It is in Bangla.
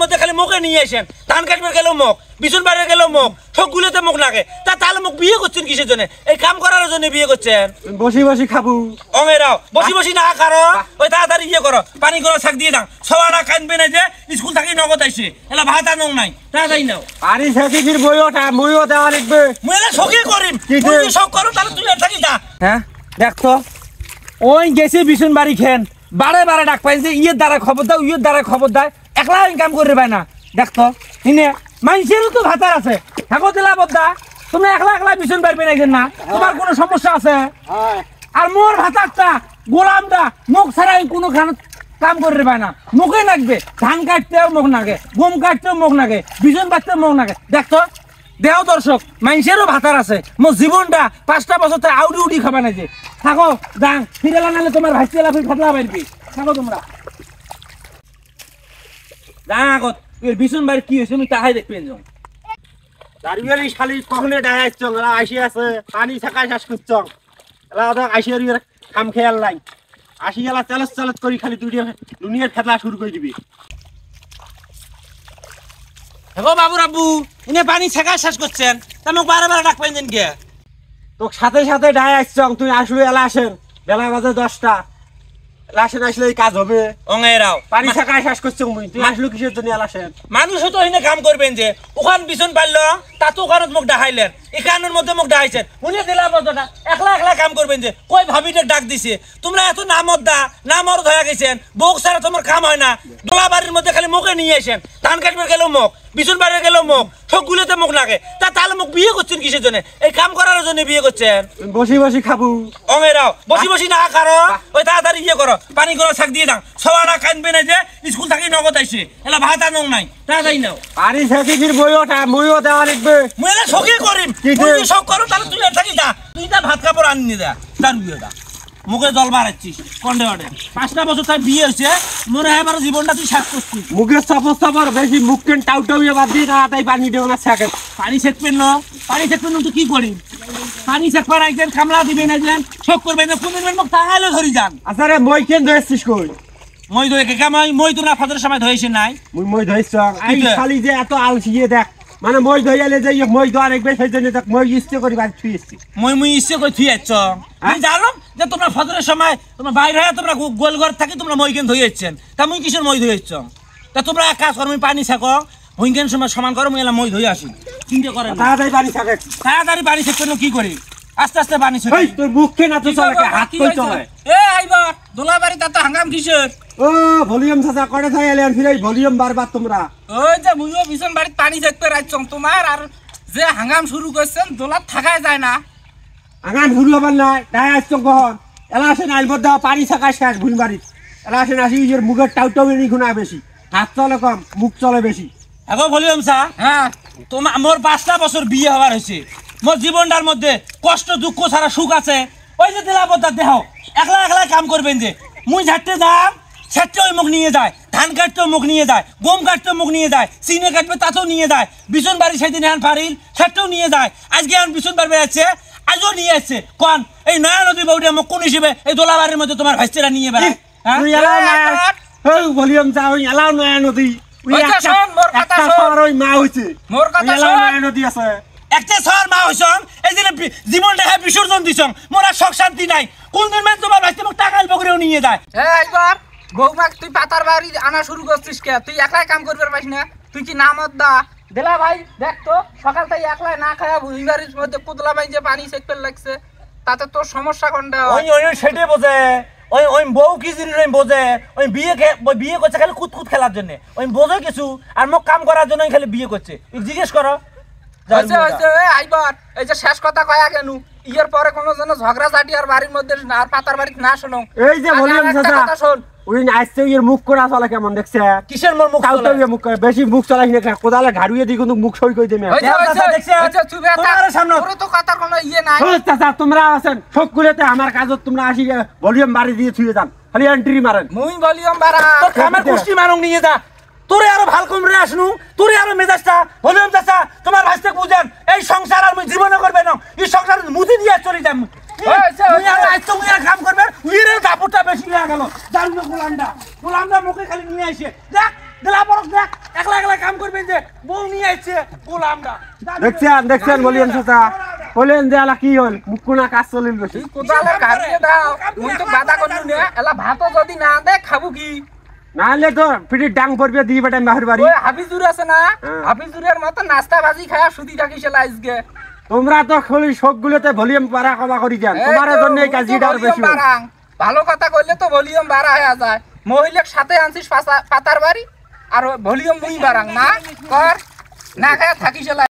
মধ্যে খালি মুখে নিয়ে আসেন ধান কাটবে গেলেও মুখ বিছুন বাড়ি গেলেও মুখ সবগুলোতে মুখ নাগে তাহলে মুখ বিয়ে করছেন কিসের জন্য এই কাম করার জন্য বিয়ে করছেন বসি বসি খাবো অঙেরাও বসি বসি না খারো ওই তাড়াতাড়ি ইয়ে করো পানি করে শাক দিয়ে দাও সবারা কানবে না যে স্কুল থাকি নগদ আইছে এলা ভাত আনো নাই তাড়াতাড়ি নাও পানি থেকে ফির মইও দেওয়া লিখবে মুই এলা শখই করিম তুই যদি শখ করো তাহলে তুই আর থাকি যা হ্যাঁ দেখতো ওই গেছে বিছুন বাড়ি খেন বারে বারে ডাক পাইছে ইয়ের দ্বারা খবর দাও ইয়ের দ্বারা খবর দেয় একলা ইনকাম করে পায় না দেখতো ইনে মানুষেরও তো ভাতার আছে থাকো দিলা বদ্দা তুমি একলা একলা বিছুন পারবে না না তোমার কোনো সমস্যা আছে আর মোর ভাতারটা গোলামটা মুখ ছাড়া কোনো কাম করে পায় না মুখে লাগবে ধান কাটতেও মুখ নাগে গম কাটতেও মুখ নাগে বিছুন বাঁধতেও মুখ নাগে দেখতো দেহ দর্শক মানুষেরও ভাতার আছে মোর জীবনটা 5টা বছর থেকে আউডি উডি খাবা না যে থাকো যাং ফিরেলা নালে তোমার ভাইসেলা ফির খাতলা পারবি থাকো তোমরা যাং আগত এর বিছুন বাড়ি কি হয়েছে আমি তাহাই দেখবেন যাও দাঁড়িয়ে শালি কখনো দেখা যাচ্ছ এলা আসি আছে পানি থাকা শেষ করছ এলা ওদের আসি আর খাম খেয়াল নাই আসি এলা চালাচ চালাচ করি খালি দুনিয়ার খেলা শুরু করে দিবি হেগো বাবু রাব্বু ইনে পানি ছেকা শেষ করছেন তা মোক বারে বারে ডাক পাইছেন কে তো সাথে সাথে ডায় আসছ তুই আসলে এলা আসেন বেলা বাজে 10টা এলা আসেন আসলে এই কাজ হবে অঙেরাও পানি থাকা শেষ করছ তুই আসলো কিসের জন্য এলা আসেন মানুষও তো এনে কাম করবেন যে ওখান বিছুন পারলো তা তো ওখানে মুখ ডাহাইলেন এখানের মধ্যে মুখ ডাহাইছেন উনি দিলা বদটা একলা একলা কাম করবেন যে কই ভাবিটা ডাক দিছে তোমরা এত নামরদ হয়ে গেছেন বউক ছাড়া তোমার কাম হয় না দোলা বাড়ির মধ্যে খালি মুখে নিয়ে আসেন ধান কাটবে গেলেও মুখ বিছুন বাড়ি গেলেও মুখ সবগুলোতে মুখ নাগে তাহলে মুখ বিয়ে করছেন কিসের জন্য এই কাম করার জন্য বিয়ে করছেন বসি বসি খাবো অঙেরাও বসি বসি না খারো ওই তাড়াতাড়ি ইয়ে করো পানি করে শাক দিয়ে দাও সবারা কানবে না যে স্কুল থাকি নগদ আইছে এলা ভাত আনো নাই তাড়াতাড়ি নাও পানি থেকে ফির মইও দেওয়া লিখবে মুই এলা শখই করিম তুই যদি শখ করো তাহলে তুই আর থাকি যা তুই যা ভাত কাপড় আনি দা তার বিয়েটা মুখে জল বাড়াচ্ছিস কন্ডে অডে 5টা বছর তাই বিয়ে হয়েছে মনে হয় এবার জীবনটা তুই শেষ করছিস মুখে চাপর বেশি মুখ কেন টাউটাউয়ে বাদ দিয়ে না তাই পানি দেও না ছাকে পানি শেখবেন না পানি শেখবেন তো কি করি পানি শেখবার একদিন কামলা দিবেন একদিন শখ করবেন না কোনদিন মুখ তাহাইলে ধরি যান আচ্ছা রে মই কেন ধরেছিস কই মই ধরে কে মই তোমরা ফাদারের সময় ধরেছে নাই মই ধরেছ আই খালি যে এত আলসিয়ে দেখ মানে মই ধইয়ালে যে মই তো আরেক বেশ হইছে দেখ মই ইচ্ছে করি বাদ থুইছি মই ইচ্ছে কই থুইছ আমি জানলাম যে তোমরা ফাদারের সময় তোমরা বাইরে হয়ে তোমরা গোল ঘর থাকি তোমরা মই কেন ধইছেন তা মই কিসের মই ধইছ তা তোমরা এক কাজ করো আমি পানি ছাকো হইকেন সময় সমান করো মই এলা মই ধই আসি চিন্তা করেন তাড়াতাড়ি পানি ছাকে তাড়াতাড়ি পানি ছেক কি করি আস্তে আস্তে পানি ছেক এই তোর মুখ কেন এত চলে হাত কই চলে এ আইবা দোলাবাড়ি তা তো হাঙ্গাম কিসের ও ভলিউম চাচা করে থাইলে আর ফিরাই ভলিউম বারবার তোমরা ওই যে মুইও বিছন বাড়িতে পানি দেখতে রাখছং তোমার আর যে হাঙ্গাম শুরু করছেন দোলাত থাকাই যায় না আগান ভুল হবার নাই তাই আসছো কখন এলা আসেন আইলবর দাও পানি ছাকা শেষ ভুল বাড়ি এলা আসেন আসি নিজের মুখের টাউটাউ নি খুনা বেশি হাত চলে কম মুখ চলে বেশি এখন ভলিউম চা হ্যাঁ তোমার মোর 5টা বছর বিয়ে হওয়ার হয়েছে মোর জীবনটার মধ্যে কষ্ট দুঃখ ছাড়া সুখ আছে ওই যে দিলাবদার দেহ একলা একলা কাম করবেন যে মুই ঝাড়তে যাম সেটে ওই মুখ নিয়ে যায় ধান কাটতেও মুখ নিয়ে যায় গম কাটতেও মুখ নিয়ে যায় চিনে কাটবে তাতেও নিয়ে যায় বিছুন বাড়ি সেদিন এখন পারিল সেটাও নিয়ে যায় আজকে এখন বিছুন বাড়ি যাচ্ছে আজও নিয়ে আসছে কন এই নয়া নদী বউটা মুখ কোন হিসেবে এই দোলাবাড়ির মধ্যে তোমার ভাইস্তেরা নিয়ে বেড়ায় তুই এলাও না ওই ভলিউম চা ওই এলাও নয়া নদী ওই আচ্ছা, একটা শোন, মোর কথা একটা শোন। শহর ওই মা হইছে মোর কথা এলাও শোন। নয়া নদী আছে একটা শহর মা হইছং এই যে জীবনটা হ্যাঁ বিসর্জন দিছং মোর আর শখ শান্তি নাই কোন দিন মানে তোমার ভাইস্তে মুখ টাকাল বকরেও নিয়ে যায় একবার বৌমা তুই পাতার বাড়ি আনা শুরু করছিস কে তুই একলাই কাম করবে পারিস না তুই কি নামত দা দিলা ভাই দেখ তো সকাল থেকে একলাই না খায়া ভুই বাড়ির মধ্যে পুতলা ভাই যে পানি সেকপেল লাগছে তাতে তোর সমস্যা কোনটা ওই ওই সেটে বোঝে ওই ওই বউ কি জিনিস ওই বোঝে ওই বিয়ে করছে খালি কুতকুত খেলার জন্য ওই বোঝে কিছু আর মোক কাম করার জন্য খালি বিয়ে করছে জিজ্ঞেস করো আইবার এই যে শেষ কথা কয়া কেন ইয়ের পরে কোনো যেন ঝগড়া ঝাঁটি আর বাড়ির মধ্যে আর পাতার বাড়িতে না শোনো এই যে ভলিউম চাচা শোন ওই আসছে ওই মুখ করা চলে কেমন দেখছে কিসের মোর মুখ টাউটাউ মুখ করে বেশি মুখ চলাইস না কোদালে ঘাড়ুয়ে দি কিন্তু মুখ সই কই দেবে তো কথার কোনো ইয়ে নাই চাচা তোমরা আছেন সবগুলোতে আমার কাজত তোমরা আসি ভলিউম বাড়ি দিয়ে থুয়ে যান খালি এন্ট্রি মারেন মুই ভলিউম বাড়া তোর খামার কুষ্টি মারং নিয়ে যা তোরে আরো ভাল কমরে আসনু তোরে আরো মেজাজটা ভলিউম চাচা তোমার ভাইস্তে বুঝেন এই সংসার আর মুই জীবনে করবে না এই সংসার মুদি দিয়ে চলে যাম মুই আর আইতো মুই আর কাম করবে উইরে দাপড়টা বেশি হয়ে গেল জানলো গোলামটা মুখে খালি নিয়ে আসে দেখ দিলা পরক দেখ একলা একলা কাম করবেন যে বউ নিয়ে আইছে গোলামটা দেখছেন বলিয়েন চাচা বলেন যে এলা কি হল মুকুনা কাজ চলিল বেশি তুই কোদালের গাড়িয়ে দাও মুই তো বাধা করলু না এলা ভাতও যদি না দে খাবো কি নাহলে তো পিঠির ডাং পড়বে দিয়ে বেটা বাহির বাড়ি ওই হাফিজুর আছে না হাফিজুরের মতো নাস্তা ভাজি খায়া সুদি থাকিস এলা আজকে তোমরা তো খালি সবগুলোতে ভলিউম বাড়া কমা করি দেন এই তোমার তো, জন্য এই মুই তো কাজটা আর ভলিউম বেশি হল। বাড়াং। ভালো কথা কইলে তো ভলিউম বাড়া হয়ে যায় মহিলার সাথে আনছিস পাতার বাড়ি আর ভলিউম মুই বাড়াং না কর না খায়া থাকিস এলা